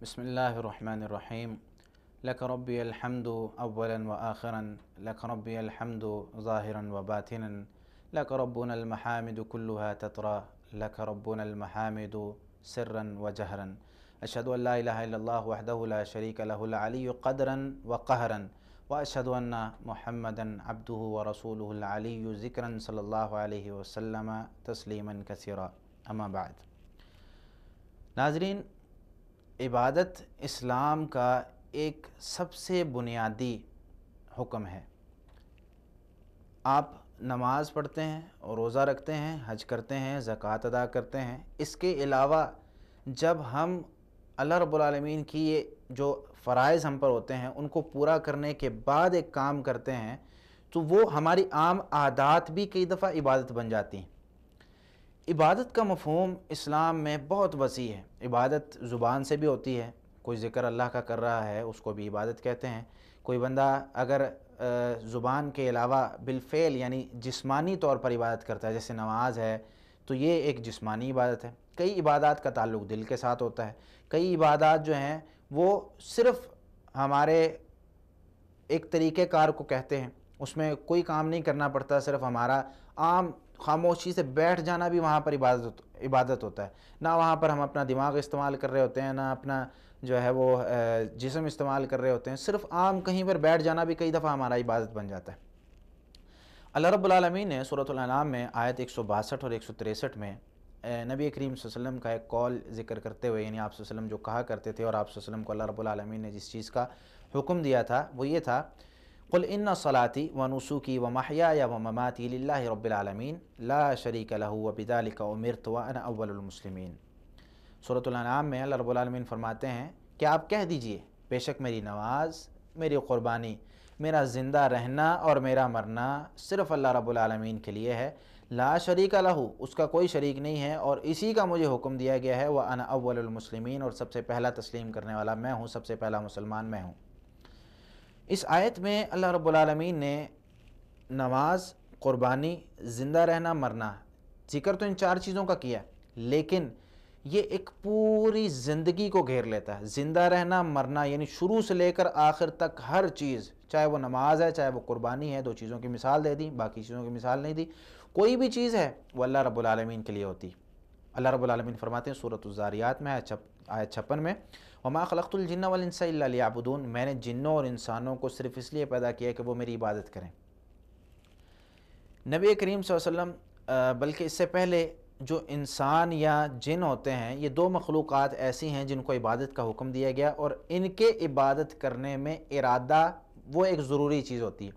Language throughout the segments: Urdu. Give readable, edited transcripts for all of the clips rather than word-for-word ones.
بسم الله الرحمن الرحيم. لك ربي الحمد أولا وآخرا، لك ربي الحمد ظاهرا وباطنا، لك ربنا المحامد كلها تترى، لك ربنا المحامد سرا وجهرا. أشهد أن لا إله إلا الله وحده لا شريك له العلي قدرا وقهرا، وأشهد أن محمدا عبده ورسوله العلي ذكرا صلى الله عليه وسلم تسلیما کثیرا. اما بعد. ناظرین، عبادت اسلام کا ایک سب سے بنیادی حکم ہے. آپ نماز پڑھتے ہیں اور روزہ رکھتے ہیں، حج کرتے ہیں، زکوٰۃ ادا کرتے ہیں. اس کے علاوہ جب ہم اللہ رب العالمین کی یہ جو فرائض ہم پر ہوتے ہیں ان کو پورا کرنے کے بعد ایک کام کرتے ہیں تو وہ ہماری عام عادات بھی کئی دفعہ عبادت بن جاتی ہیں. عبادت کا مفہوم اسلام میں بہت وسیع ہے. عبادت زبان سے بھی ہوتی ہے، کوئی ذکر اللہ کا کر رہا ہے اس کو بھی عبادت کہتے ہیں. کوئی بندہ اگر زبان کے علاوہ بالفعل یعنی جسمانی طور پر عبادت کرتا ہے، جیسے نماز ہے تو یہ ایک جسمانی عبادت ہے. کئی عبادات کا تعلق دل کے ساتھ ہوتا ہے. کئی عبادات جو ہیں وہ صرف ہمارے ایک طریقہ کار کو کہتے ہیں، اس میں کوئی کام نہیں کرنا پڑتا، صرف ہمارا عام خاموشی سے بیٹھ جانا بھی وہاں پر عبادت ہوتا ہے. نہ وہاں پر ہم اپنا دماغ استعمال کر رہے ہوتے ہیں، نہ اپنا جو ہے وہ جسم استعمال کر رہے ہوتے ہیں. صرف عام کہیں پر بیٹھ جانا بھی کئی دفعہ ہمارا عبادت بن جاتا ہے. اللہ رب العالمین نے سورۃ الانعام میں آیت 162 اور 163 میں نبی کریم صلی اللہ علیہ وسلم کا ایک قول ذکر کرتے ہوئے، یعنی آپ صلی اللہ علیہ وسلم جو کہا کرتے تھے اور آپ صلی اللہ علیہ وسلم کو اللہ رب العالمین نے جس چیز کا حکم دیا تھا وہ یہ تھا، قل ان صلاتی و نسوکی و محیای و مماتی للہ رب العالمین لا شریک لہ وبذلک امرت وانا اول المسلمین. سورۃ الانعام میں اللہ رب العالمین فرماتے ہیں کہ آپ کہہ دیجئے بے شک میری نماز، میری قربانی، میرا زندہ رہنا اور میرا مرنا صرف اللہ رب العالمین کے لیے ہے. لا شریک لہ، اس کا کوئی شریک نہیں ہے، اور اسی کا مجھے حکم دیا گیا ہے. وانا اول المسلمین، اور سب سے پہلا تسلیم کرنے والا میں ہوں، سب سے پہلا مسلمان میں ہوں. اس آیت میں اللہ رب العالمین نے نماز، قربانی، زندہ رہنا، مرنا، ذکر تو ان چار چیزوں کا کیا ہے، لیکن یہ ایک پوری زندگی کو گھیر لیتا ہے. زندہ رہنا، مرنا یعنی شروع سے لے کر آخر تک ہر چیز، چاہے وہ نماز ہے، چاہے وہ قربانی ہے. دو چیزوں کی مثال دے دی، باقی چیزوں کی مثال نہیں دی. کوئی بھی چیز ہے وہ اللہ رب العالمین کے لیے ہوتی. اللہ رب العالمین فرماتے ہیں سورۃ الذاریات میں آیت 56 میں، وما خلقت الجن والانس الا لیعبدون، میں نے جنوں اور انسانوں کو صرف اس لیے پیدا کیا کہ وہ میری عبادت کریں. نبی کریم صلی اللہ علیہ وسلم بلکہ اس سے پہلے جو انسان یا جن ہوتے ہیں، یہ دو مخلوقات ایسی ہیں جن کو عبادت کا حکم دیا گیا، اور ان کے عبادت کرنے میں ارادہ وہ ایک ضروری چیز ہوتی ہے.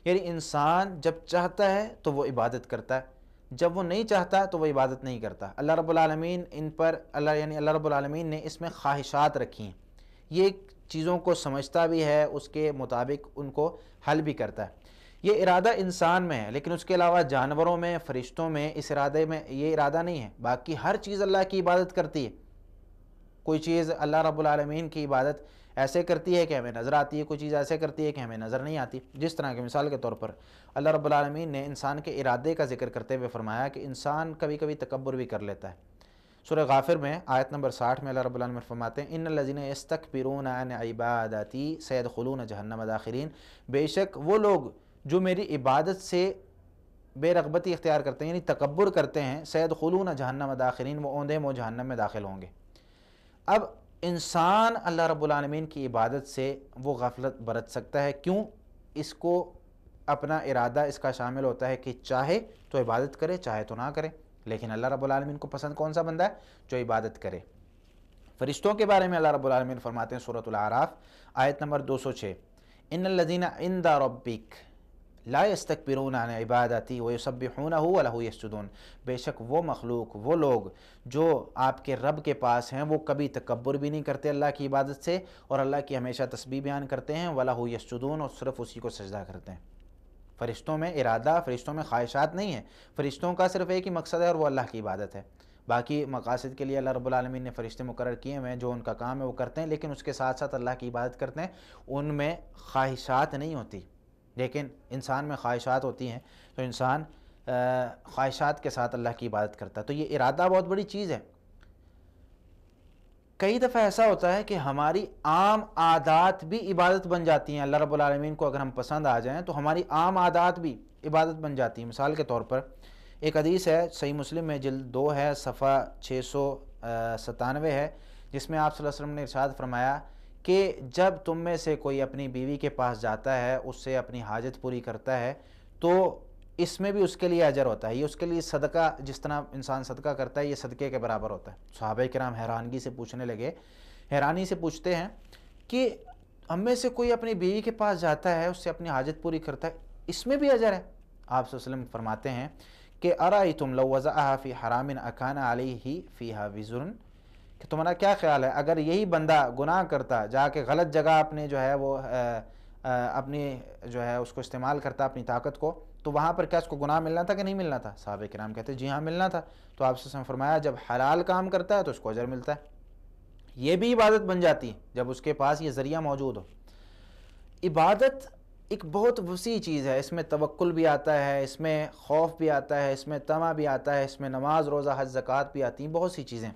یعنی انسان جب چاہتا ہے تو وہ عبادت کرتا ہے، جب وہ نہیں چاہتا تو وہ عبادت نہیں کرتا. اللہ رب العالمین ان پر اللہ رب العالمین نے اس میں خواہشات رکھی ہیں. یہ چیزوں کو سمجھتا بھی ہے، اس کے مطابق ان کو حل بھی کرتا ہے. یہ ارادہ انسان میں ہے، لیکن اس کے علاوہ جانوروں میں، فرشتوں میں اس ارادے میں یہ ارادہ نہیں ہے. باقی ہر چیز اللہ کی عبادت کرتی ہے. کوئی چیز اللہ رب العالمین کی عبادت ایسے کرتی ہے کہ ہمیں نظر آتی ہے، کوئی چیز ایسے کرتی ہے کہ ہمیں نظر نہیں آتی. جس طرح کہ مثال کے طور پر اللہ رب العالمین نے انسان کے ارادے کا ذکر کرتے ہوئے فرمایا کہ انسان کبھی کبھی تکبر بھی کر لیتا ہے. سورہ غافر میں آیت نمبر 60 میں اللہ رب العالمین فرماتے ہیں، ان الذین یستکبرون عن عبادتی سیدخلون جہنم داخرین، بے شک وہ لوگ جو میری عبادت سے بے رغبتی اختیار کرتے ہیں، یعنی تکبر کرتے ہیں، سیدخلون جہنم داخرین، وہ اوندے منہ جہنم میں داخل ہوں گے. اب انسان اللہ رب العالمین کی عبادت سے وہ غفلت برت سکتا ہے. کیوں؟ اس کو اپنا ارادہ اس کا شامل ہوتا ہے کہ چاہے تو عبادت کرے، چاہے تو نہ کرے. لیکن اللہ رب العالمین کو پسند کون سا بندہ ہے؟ جو عبادت کرے. فرشتوں کے بارے میں اللہ رب العالمین فرماتے ہیں سورۃ الاعراف آیت نمبر 206، ان الذین عند ربک لا یستکبرون عن عبادتی ویسبحونہ ولہ یسجدون، بے شک وہ مخلوق، وہ لوگ جو آپ کے رب کے پاس ہیں وہ کبھی تکبر بھی نہیں کرتے اللہ کی عبادت سے، اور اللہ کی ہمیشہ تسبیح بیان کرتے ہیں، ولہ یسجدون، اور صرف اسی کو سجدہ کرتے ہیں. فرشتوں میں ارادہ، فرشتوں میں خواہشات نہیں ہیں. فرشتوں کا صرف ایک ہی مقصد ہے اور وہ اللہ کی عبادت ہے. باقی مقاصد کے لیے اللہ رب العالمین نے فرشتے مقرر کیے ہیں، جو ان کا کام ہے وہ کرتے ہیں، لیکن اس کے ساتھ ساتھ اللہ کی عبادت کرتے ہیں. ان میں خواہشات نہیں ہوتی. لیکن انسان میں خواہشات ہوتی ہیں تو انسان خواہشات کے ساتھ اللہ کی عبادت کرتا ہے. تو یہ ارادہ بہت بڑی چیز ہے. کئی دفعہ ایسا ہوتا ہے کہ ہماری عام عادات بھی عبادت بن جاتی ہیں، اللہ رب العالمین کو اگر ہم پسند آ جائیں تو ہماری عام عادات بھی عبادت بن جاتی ہیں۔ مثال کے طور پر ایک حدیث ہے، صحیح مسلم میں جلد 2 ہے، صفحہ 697 ہے، جس میں آپ صلی اللہ علیہ وسلم نے ارشاد فرمایا کہ جب تم میں سے کوئی اپنی بیوی کے پاس جاتا ہے، اس سے اپنی حاجت پوری کرتا ہے، تو اس میں بھی اس کے لیے اجر ہوتا ہے۔ یہ اس کے لیے صدقہ، جس طرح انسان صدقہ کرتا ہے، یہ صدقے کے برابر ہوتا ہے۔ صحابہ کرام حیرانگی سے پوچھنے لگے، حیرانی سے پوچھتے ہیں کہ ہم میں سے کوئی اپنی بیوی کے پاس جاتا ہے، اس سے اپنی حاجت پوری کرتا ہے، اس میں بھی اجر ہے؟ آپ صلی اللہ علیہ وسلم فرماتے ہیں کہ ارائیتم لو وضعها فی حرام اکان علیہ فیہا وزر، کہ تمہارا کیا خیال ہے اگر یہی بندہ گناہ کرتا، جا کے غلط جگہ اپنے جو ہے وہ اپنی جو ہے اس کو استعمال کرتا اپنی طاقت کو، تو وہاں پر کیا اس کو گناہ ملنا تھا کہ نہیں ملنا تھا؟ صحابہ کرام کہتے ہیں جی ہاں ملنا تھا۔ تو آپ سے فرمایا جب حلال کام کرتا ہے تو اس کو اجر ملتا ہے، یہ بھی عبادت بن جاتی ہے جب اس کے پاس یہ ذریعہ موجود ہو۔ عبادت ایک بہت وسیع چیز ہے، اس میں توکل بھی آتا ہے، اس میں خوف بھی آتا ہے، اس میں طمع بھی آتا ہے، اس میں نماز روزہ حج زکوٰۃ بھی آتی ہیں، بہت سی چیزیں۔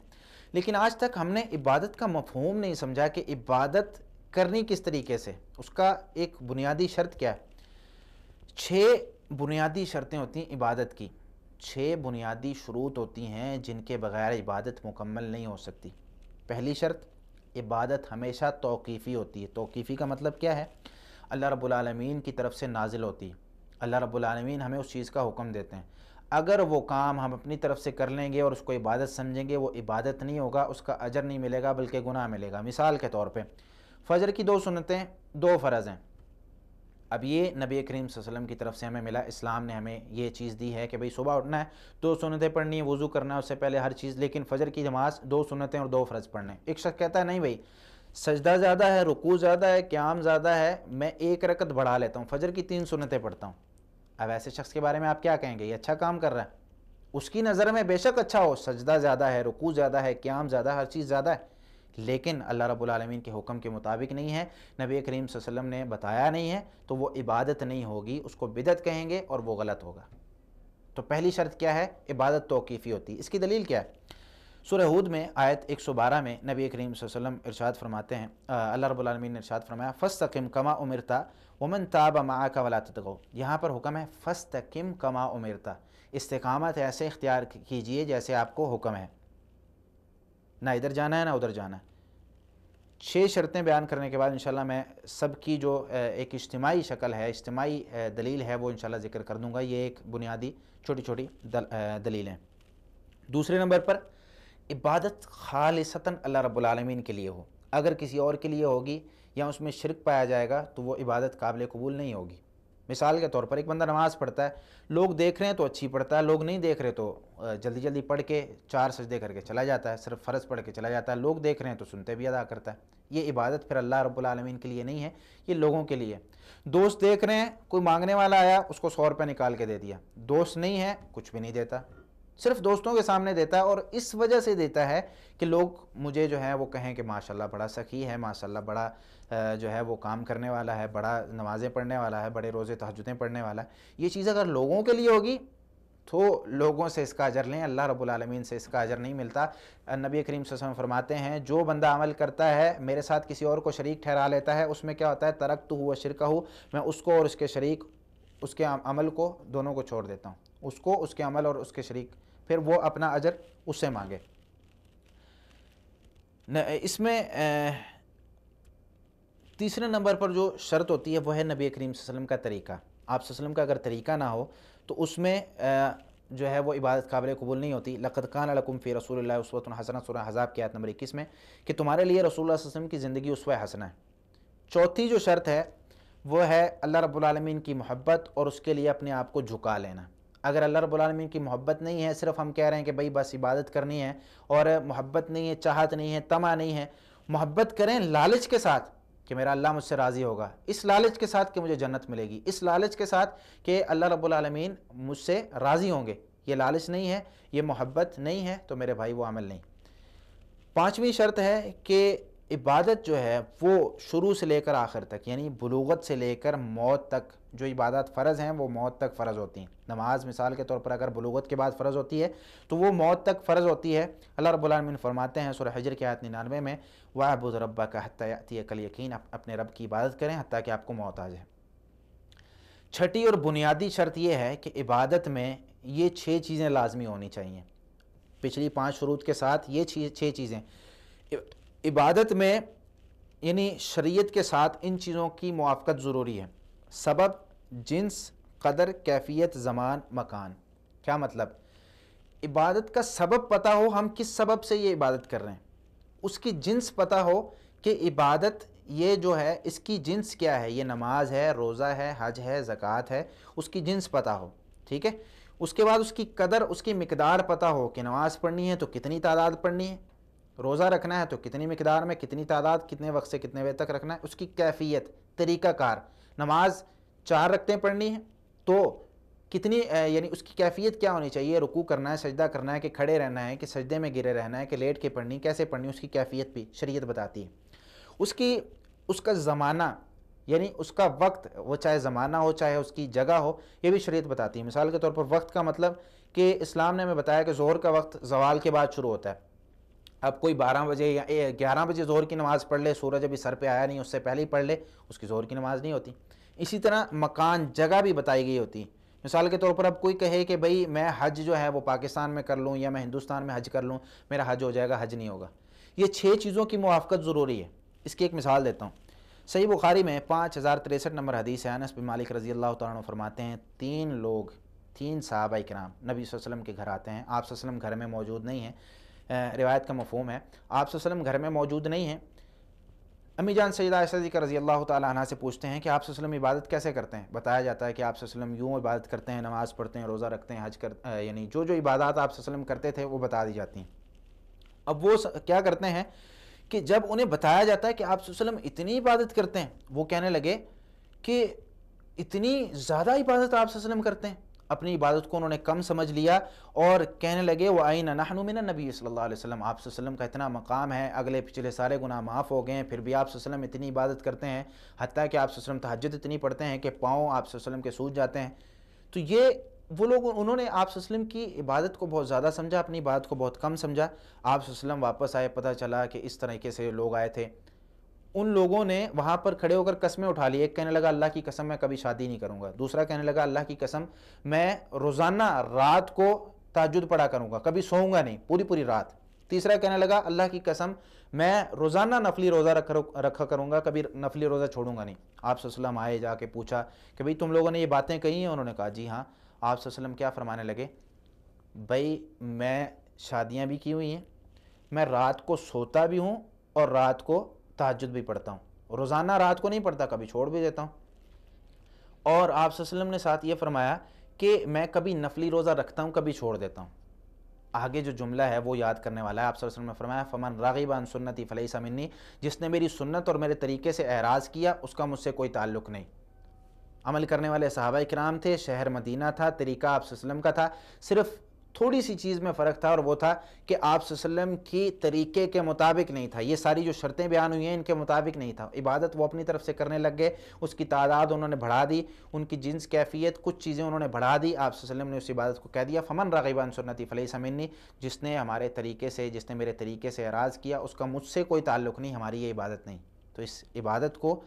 لیکن آج تک ہم نے عبادت کا مفہوم نہیں سمجھا کہ عبادت کرنی کس طریقے سے، اس کا ایک بنیادی شرط کیا ہے۔ 6 بنیادی شرطیں ہوتی ہیں عبادت کی، 6 بنیادی شروط ہوتی ہیں جن کے بغیر عبادت مکمل نہیں ہو سکتی۔ پہلی شرط، عبادت ہمیشہ توقیفی ہوتی ہے۔ توقیفی کا مطلب کیا ہے؟ اللہ رب العالمین کی طرف سے نازل ہوتی ہے، اللہ رب العالمین ہمیں اس چیز کا حکم دیتے ہیں، اگر وہ کام ہم اپنی طرف سے کر لیں گے اور اس کو عبادت سمجھیں گے، وہ عبادت نہیں ہوگا، اس کا اجر نہیں ملے گا بلکہ گناہ ملے گا۔ مثال کے طور پہ فجر کی 2 سنتیں، 2 فرض ہیں۔ اب یہ نبی کریم صلی اللہ علیہ وسلم کی طرف سے ہمیں ملا، اسلام نے ہمیں یہ چیز دی ہے کہ بھئی صبح اٹھنا ہے، 2 سنتیں پڑھنی ہے، وضو کرنا ہے اس سے پہلے ہر چیز، لیکن فجر کی نماز 2 سنتیں اور 2 فرض پڑھنے ہیں۔ ایک شخص کہتا ہے نہیں بھئی سجدہ زیادہ ہے، رکوع زیادہ ہے، قیام زیادہ ہے، میں 1 رکعت بڑھا لیتا ہوں، فجر کی 3 سنتیں پڑھتا ہوں۔ اب ایسے شخص کے بارے میں آپ کیا کہیں گے؟ یہ اچھا کام کر رہا ہے، اس کی نظر میں بے شک اچھا ہو، سجدہ زیادہ ہے، رکوع زیادہ ہے، قیام زیادہ ہے، ہر چیز زیادہ ہے، لیکن اللہ رب العالمین کے حکم کے مطابق نہیں ہے، نبی کریم صلی اللہ علیہ وسلم نے بتایا نہیں ہے، تو وہ عبادت نہیں ہوگی، اس کو بدعت کہیں گے اور وہ غلط ہوگا۔ تو پہلی شرط کیا ہے؟ عبادت توقیفی ہوتی ہے۔ اس کی دلیل کیا ہے؟ سورہ ہود میں آیت 112 میں نبی کریم صلی اللہ علیہ وسلم ارشاد فرماتے ہیں، اللہ رب العالمین نے ارشاد فرمایا فاستقم کما امرت ومن تاب معک ولا تطغوا۔ یہاں پر حکم ہے فاستقم کما امرت، استقامت ایسے اختیار کیجئے جیسے آپ کو حکم ہے، نہ ادھر جانا ہے نہ ادھر جانا ہے۔ 6 شرطیں بیان کرنے کے بعد انشاءاللہ میں سب کی جو ایک اجتماعی شکل ہے، اجتماعی دلیل ہے، وہ انشاءاللہ ذکر کر دوں گا۔ یہ ایک بنیادی چھوٹی چھوٹی دلیلیں۔ دوسرے نمبر پر عبادت خالصتاً اللہ رب العالمین کے لیے ہو، اگر کسی اور کے لیے ہوگی یا اس میں شرک پایا جائے گا تو وہ عبادت قابل قبول نہیں ہوگی۔ مثال کے طور پر ایک بندہ نماز پڑھتا ہے، لوگ دیکھ رہے ہیں تو اچھی پڑھتا ہے، لوگ نہیں دیکھ رہے تو جلدی جلدی پڑھ کے 4 سجدے کر کے چلا جاتا ہے، صرف فرض پڑھ کے چلا جاتا ہے، لوگ دیکھ رہے ہیں تو سنتے بھی ادا کرتا ہے۔ یہ عبادت پھر اللہ رب العالمین کے لیے نہیں ہے، یہ لوگوں کے لیے۔ دوست دیکھ رہے ہیں، کوئی مانگنے والا آیا اس کو 100 روپے نکال کے دے دیا، دوست نہیں ہے کچھ بھی نہیں دیتا، صرف دوستوں کے سامنے دیتا ہے، اور اس وجہ سے دیتا ہے کہ لوگ مجھے جو ہے وہ کہیں کہ ماشاءاللہ بڑا سخی ہے، ماشاءاللہ بڑا جو ہے وہ کام کرنے والا ہے، بڑا نمازیں پڑھنے والا ہے، بڑے روزے تہجدیں پڑھنے والا ہے۔ یہ چیز اگر لوگوں کے لیے ہوگی تو لوگوں سے اس کا اجر لیں، اللہ رب العالمین سے اس کا اجر نہیں ملتا۔ نبی کریم صلی اللہ علیہ وسلم فرماتے ہیں جو بندہ عمل کرتا ہے میرے ساتھ کسی اور کو شریک ٹھہرا لیتا ہے، اس میں کیا ہوتا ہے؟ ترکتہ وشرکہ، میں اس کو اور اس کے شریک، اس کے عمل کو، دونوں کو چھوڑ دیتا ہوں، اس کو، اس کے عمل اور اس کے شریک، پھر وہ اپنا اجر اس سے مانگے۔ اس میں تیسرے نمبر پر جو شرط ہوتی ہے وہ ہے نبی کریم صلی اللہ علیہ وسلم کا طریقہ۔ آپ صلی اللہ علیہ وسلم کا اگر طریقہ نہ ہو تو اس میں جو ہے وہ عبادت قابل قبول نہیں ہوتی۔ لقد کان لکم فی رسول اللہ اسوۃ حسنہ، سورہ احزاب کی آیت نمبر 21 میں، کہ تمہارے لیے رسول اللہ صلی اللہ علیہ وسلم کی زندگی اسوہ حسنہ ہے۔ چوتھی جو شرط ہے وہ ہے اللہ رب العالمین کی محبت اور اس کے لیے اپنے آپ کو جھکا لینا۔ اگر اللہ رب العالمین کی محبت نہیں ہے، صرف ہم کہہ رہے ہیں کہ بھئی بس عبادت کرنی ہے، اور محبت نہیں ہے، چاہت نہیں ہے، طمع نہیں ہے، محبت کریں لالچ کے ساتھ کہ میرا اللہ مجھ سے راضی ہوگا، اس لالچ کے ساتھ کہ مجھے جنت ملے گی، اس لالچ کے ساتھ کہ اللہ رب العالمین مجھ سے راضی ہوں گے، یہ لالچ نہیں ہے، یہ محبت نہیں ہے، تو میرے بھائی وہ عمل نہیں۔ 5ویں شرط ہے کہ عبادت جو ہے وہ شروع سے لے کر آخر تک، یعنی بلوغت سے لے کر موت تک جو عبادات فرض ہیں وہ موت تک فرض ہوتی ہیں۔ نماز مثال کے طور پر اگر بلوغت کے بعد فرض ہوتی ہے تو وہ موت تک فرض ہوتی ہے۔ اللہ رب العالمین فرماتے ہیں سورہ حجر کی آیت 99 میں، وَاعْبُدْ رَبَّكَ حَتَّىٰ يَأْتِيَكَ الْيَقِينُ، اپنے رب کی عبادت کریں حتیٰ کہ آپ کو موت آ جائے۔ چھٹی اور بنیادی شرط یہ ہے کہ عبادت میں یہ 6 چیزیں لازمی ہونی چاہیے۔ پچھلی 5 شروط کے ساتھ یہ 6 چیزیں عبادت میں، یعنی شریعت کے ساتھ ان چیزوں کی موافقت ضروری ہے۔ سبب، جنس، قدر، کیفیت، زمان، مکان۔ کیا مطلب؟ عبادت کا سبب پتہ ہو، ہم کس سبب سے یہ عبادت کر رہے ہیں، اس کی جنس پتہ ہو کہ عبادت یہ جو ہے اس کی جنس کیا ہے، یہ نماز ہے، روزہ ہے، حج ہے، زکوٰۃ ہے، اس کی جنس پتہ ہو، ٹھیک ہے۔ اس کے بعد اس کی قدر، اس کی مقدار پتہ ہو کہ نماز پڑھنی ہے تو کتنی تعداد پڑھنی ہے، روزہ رکھنا ہے تو کتنی مقدار میں، کتنی تعداد، کتنے وقت سے کتنے بجے تک رکھنا ہے، اس کی کیفیت، طریقہ کار۔ نماز 4 رکعتیں پڑھنی ہے تو کتنی، یعنی اس کی کیفیت کیا ہونی چاہیے، رکوع کرنا ہے، سجدہ کرنا ہے کہ کھڑے رہنا ہے کہ سجدے میں گرے رہنا ہے کہ لیٹ کے پڑھنی، کیسے پڑھنی، اس کی کیفیت بھی شریعت بتاتی ہے۔ اس کا زمانہ، یعنی اس کا وقت، وہ چاہے زمانہ ہو چاہے اس کی جگہ ہو، یہ بھی شریعت بتاتی ہے۔ مثال کے طور پر وقت کا مطلب کہ اسلام نے ہمیں بتایا کہ ظہر کا وقت زوال کے بعد شروع ہوتا ہے۔ اب کوئی 12 بجے یا 11 بجے ظہر کی نماز پڑھ لے، سورج ابھی سر پہ آیا نہیں، اس سے پہلے ہی پڑھ لے، اس کی ظہر کی نماز نہیں ہوتی۔ اسی طرح مکان، جگہ بھی بتائی گئی ہوتی ہے۔ مثال کے طور پر اب کوئی کہے کہ بھئی میں حج جو ہے وہ پاکستان میں کر لوں یا میں ہندوستان میں حج کر لوں، میرا حج ہو جائے گا، حج نہیں ہوگا۔ یہ 6 چیزوں کی موافقت ضروری ہے۔ اس کی ایک مثال دیتا ہوں۔ صحیح بخاری میں 5063 نمبر حدیث ہے، انس بن مالک رضی اللہ تعالیٰ عنہ فرماتے ہیں، 3 صحابہ کرام نبی صلی اللہ علیہ وسلم کے گھر آتے ہیں۔ آپ صلی اللہ علیہ وسلم گھر میں موجود نہیں ہیں، روایت کا مفہوم ہے آپ صلی اللہ علیہ وسلم گھر میں موجود نہیں ہیں۔ امی جان سیدہ عائشہ صدیقہ رضی اللہ تعالیٰ عنہ سے پوچھتے ہیں کہ آپ صلی اللہ علیہ وسلم عبادت کیسے کرتے ہیں؟ بتایا جاتا ہے کہ آپ صلی اللہ علیہ وسلم یوں عبادت کرتے ہیں، نماز پڑھتے ہیں، روزہ رکھتے ہیں، حج یعنی جو عبادات آپ صلی اللہ علیہ وسلم کرتے تھے وہ بتا دی جاتی ہیں۔ اب وہ کیا کرتے ہیں کہ جب انہیں بتایا جاتا ہے کہ آپ صلی اللہ علیہ وسلم اتنی عبادت کرتے ہیں، وہ کہنے لگے کہ اتنی زیادہ عبادت آپ صلی اللہ علیہ وسلم کرتے ہیں۔ اپنی عبادت کو انہوں نے کم سمجھ لیا اور کہنے لگے وَأَيْنَ نَحْنُ مِنَ النَّبِيِّ صلی اللہ علیہ وسلم، آپ صلی اللہ علیہ وسلم کا اتنا مقام ہے، اگلے پچھلے سارے گناہ معاف ہو گئے ہیں، پھر بھی آپ صلی اللہ علیہ وسلم اتنی عبادت کرتے ہیں، حتیٰ کہ آپ صلی اللہ علیہ وسلم تہجد اتنی پڑھتے ہیں کہ پاؤں آپ صلی اللہ علیہ وسلم کے سوج جاتے ہیں۔ تو یہ وہ لوگ، انہوں نے آپ صلی اللہ علیہ وسلم کی عبادت کو بہت زیادہ سمجھا، اپنی عبادت کو بہت کم سمجھا۔ آپ صلی اللہ علیہ وسلم واپس آئے، پتہ چلا کہ اس طریقے سے لوگ آئے تھے۔ ان لوگوں نے وہاں پر کھڑے ہو کر قسمیں اٹھا لی۔ ایک کہنے لگا اللہ کی قسم میں کبھی شادی نہیں کروں گا، دوسرا کہنے لگا اللہ کی قسم میں روزانہ رات کو تہجد پڑھا کروں گا، کبھی سوؤں گا نہیں پوری رات، تیسرا کہنے لگا اللہ کی قسم میں روزانہ نفلی روزہ رکھا کروں گا، کبھی نفلی روزہ چھوڑوں گا نہیں۔ آپ صلی اللہ علیہ وسلم آئے، جا کے پوچھا کہ بھئی تم لوگوں نے یہ باتیں کہی ہیں؟ انہوں نے کہا جی ہاں۔ آپ صلی اللہ علیہ وسلم کیا فرمانے لگے؟ بھئی میں شادیاں بھی کی ہوئی ہیں، میں رات کو سوتا بھی ہوں اور رات کو تہجد بھی پڑھتا ہوں، روزانہ رات کو نہیں پڑھتا، کبھی چھوڑ بھی دیتا ہوں۔ اور آپ صلی اللہ علیہ وسلم نے ساتھ یہ فرمایا کہ میں کبھی نفلی روزہ رکھتا ہوں، کبھی چھوڑ دیتا ہوں۔ آگے جو جملہ ہے وہ یاد کرنے والا ہے۔ آپ صلی اللہ علیہ وسلم نے فرمایا فمن رغب عن سنتی فلیس منی، جس نے میری سنت اور میرے طریقے سے اعراض کیا اس کا مجھ سے کوئی تعلق نہیں۔ عمل کرنے والے صحابہ کرام تھے، شہر مدینہ تھا، طریقہ آپ صلی اللہ علیہ وسلم کا تھا، صرف تھوڑی سی چیز میں فرق تھا اور وہ تھا کہ آپ صلی اللہ علیہ وسلم کی طریقے کے مطابق نہیں تھا۔ یہ ساری جو شرطیں بیان ہوئی ہیں ان کے مطابق نہیں تھا۔ عبادت وہ اپنی طرف سے کرنے لگ گئے، اس کی تعداد انہوں نے بڑھا دی، ان کی جنس کیفیت کچھ چیزیں انہوں نے بڑھا دی۔ آپ صلی اللہ علیہ وسلم نے اس عبادت کو کہہ دیا فمن رغب عن سنتی فلیس منی، جس نے ہمارے طریقے سے، جس نے میرے طریقے سے اعراض کیا اس کا مجھ سے کوئی تعلق نہیں، ہماری یہ عبادت نہیں۔ تو اس عبادت کو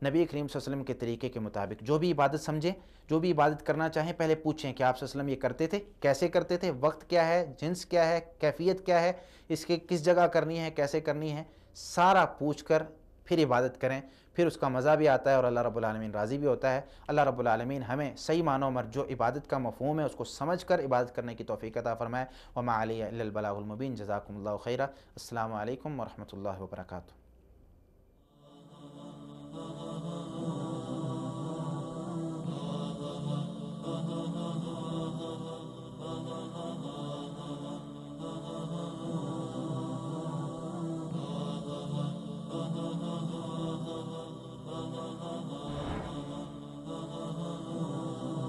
نبی کریم صلی اللہ علیہ وسلم کے طریقے کے مطابق جو بھی عبادت سمجھیں، جو بھی عبادت کرنا چاہیں، پہلے پوچھیں کہ آپ صلی اللہ علیہ وسلم یہ کرتے تھے، کیسے کرتے تھے، وقت کیا ہے، جنس کیا ہے، کیفیت کیا ہے، اس کے کس جگہ کرنی ہے، کیسے کرنی ہے، سارا پوچھ کر پھر عبادت کریں، پھر اس کا مزہ بھی آتا ہے اور اللہ رب العالمین راضی بھی ہوتا ہے۔ اللہ رب العالمین ہمیں صحیح معنوں میں جو عبادت کا مفہوم ہے اس کو سمجھ کر عبادت کرنے کی توفیق عطا فرمائے۔ وما علیہ الا البلاغ المبین۔ جزاکم اللہ خیرا۔ السلام علیکم ورحمۃ اللہ وبرکاتہ۔